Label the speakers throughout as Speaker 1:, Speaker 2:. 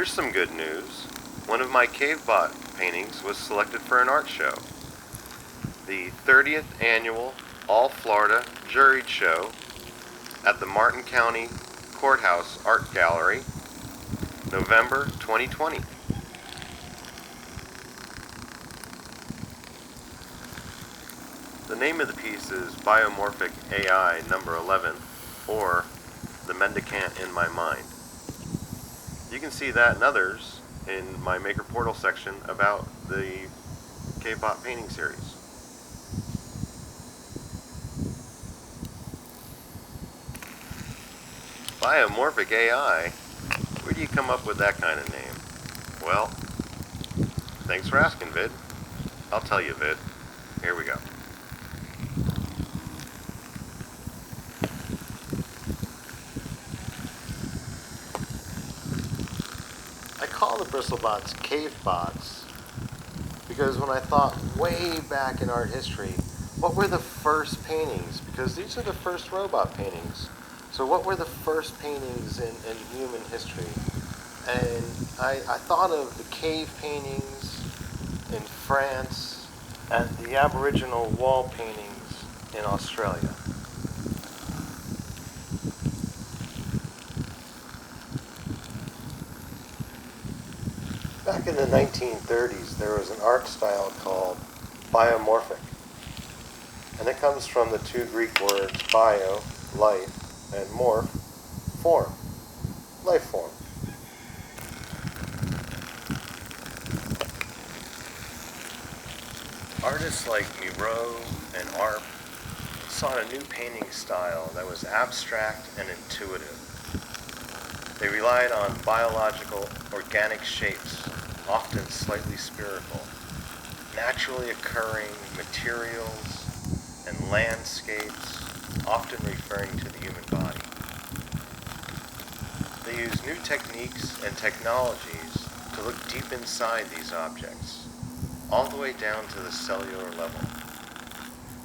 Speaker 1: Here's some good news. One of my Cavebot paintings was selected for an art show. The 30th annual All Florida Juried Show at the Martin County Courthouse Art Gallery, November 2020. The name of the piece is Biomorphic AI number 11, or The Mendicant in My Mind. You can see that and others in my Maker Portal section about the Cavebot painting series. Biomorphic AI? Where do you come up with that kind of name? Well, thanks for asking, Vid. I'll tell you, Vid. Here we go. I call the Bristlebots Cavebots because when I thought way back in art history, what were the first paintings? Because these are the first robot paintings. So what were the first paintings in human history? And I thought of the cave paintings in France and the Aboriginal wall paintings in Australia. Back in the 1930s, there was an art style called biomorphic. And it comes from the two Greek words bio, life, and morph, form, life form. Artists like Miro and Arp sought a new painting style that was abstract and intuitive. They relied on biological, organic shapes, often slightly spherical, naturally occurring materials and landscapes, often referring to the human body. They use new techniques and technologies to look deep inside these objects, all the way down to the cellular level.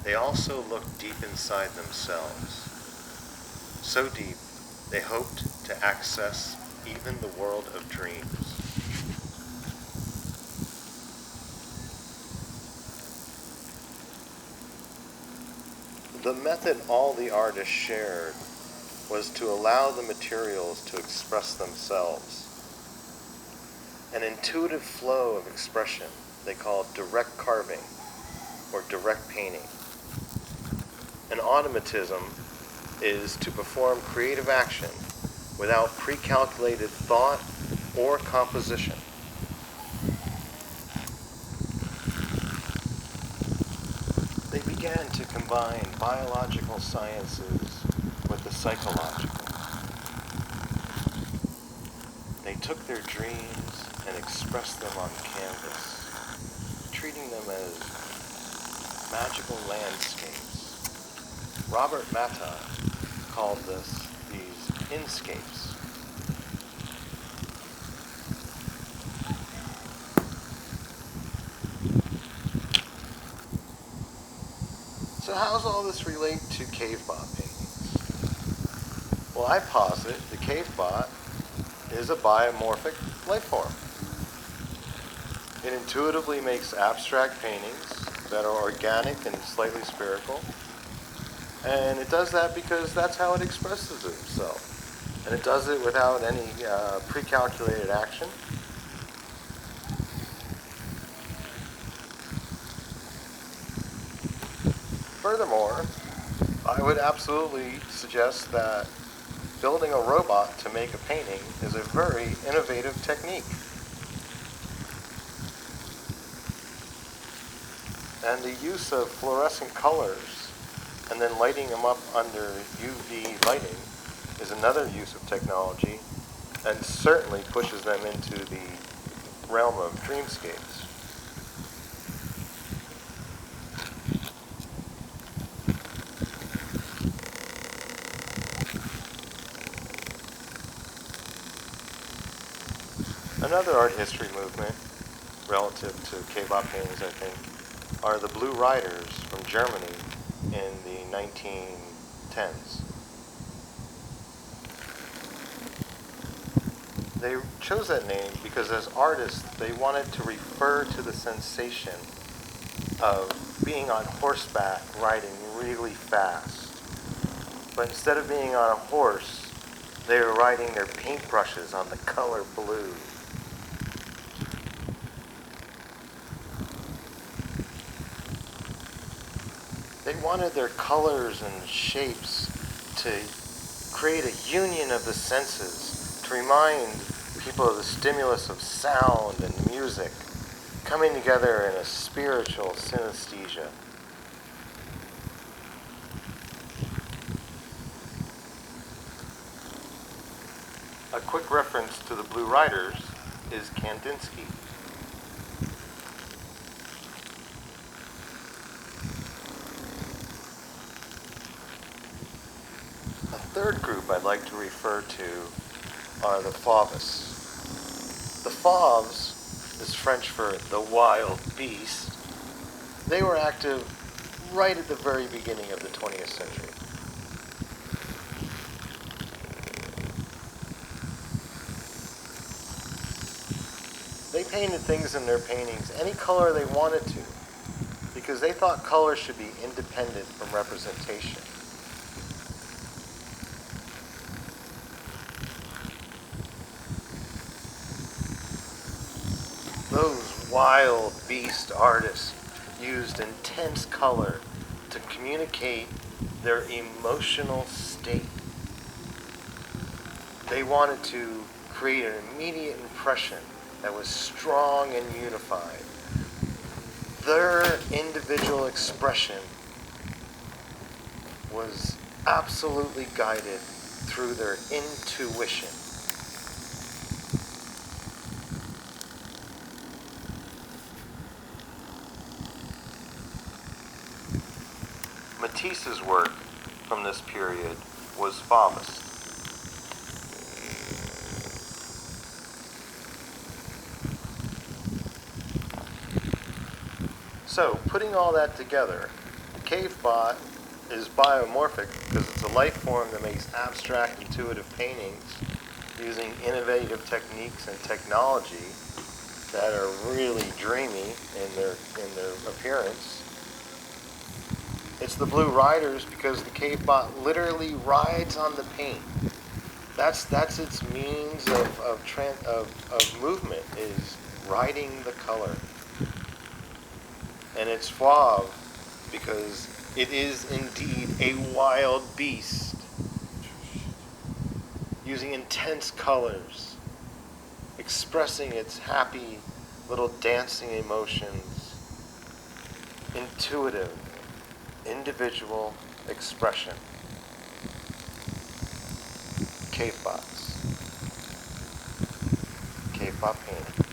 Speaker 1: They also look deep inside themselves, so deep they hoped to access even the world of dreams. The method all the artists shared was to allow the materials to express themselves. An intuitive flow of expression they called direct carving or direct painting. An automatism is to perform creative action without pre-calculated thought or composition. They began to combine biological sciences with the psychological. They took their dreams and expressed them on canvas, treating them as magical landscapes. Robert Matta called these inscapes. So how does all this relate to Cavebot paintings? Well, I posit the Cavebot is a biomorphic life form. It intuitively makes abstract paintings that are organic and slightly spherical. And it does that because that's how it expresses itself. And it does it without any pre-calculated action. Furthermore, I would absolutely suggest that building a robot to make a painting is a very innovative technique. And the use of fluorescent colors and then lighting them up under UV lighting is another use of technology and certainly pushes them into the realm of dreamscapes. Another art history movement relative to Cavebot paintings, I think, are the Blue Riders from Germany in the 1910s. They chose that name because as artists, they wanted to refer to the sensation of being on horseback riding really fast. But instead of being on a horse, they were riding their paintbrushes on the color blue. They wanted their colors and shapes to create a union of the senses, to remind people of the stimulus of sound and music coming together in a spiritual synesthesia. A quick reference to the Blue Riders is Kandinsky. A third group I'd like to refer to are the Fauvists. The Fauves is French for the wild beast. They were active right at the very beginning of the 20th century. They painted things in their paintings any color they wanted to because they thought color should be independent from representation. Those wild beast artists used intense color to communicate their emotional state. They wanted to create an immediate impression that was strong and unified. Their individual expression was absolutely guided through their intuition. Matisse's work from this period was Fauvist. So, putting all that together, the Cavebot is biomorphic because it's a life form that makes abstract, intuitive paintings using innovative techniques and technology that are really dreamy in their appearance. It's the Blue Riders because the Cavebot literally rides on the paint. That's its means of movement, is riding the color. And it's Fauve because it is indeed a wild beast, using intense colors, expressing its happy little dancing emotions, intuitive, individual expression. Cavebots. Cavebot Painting.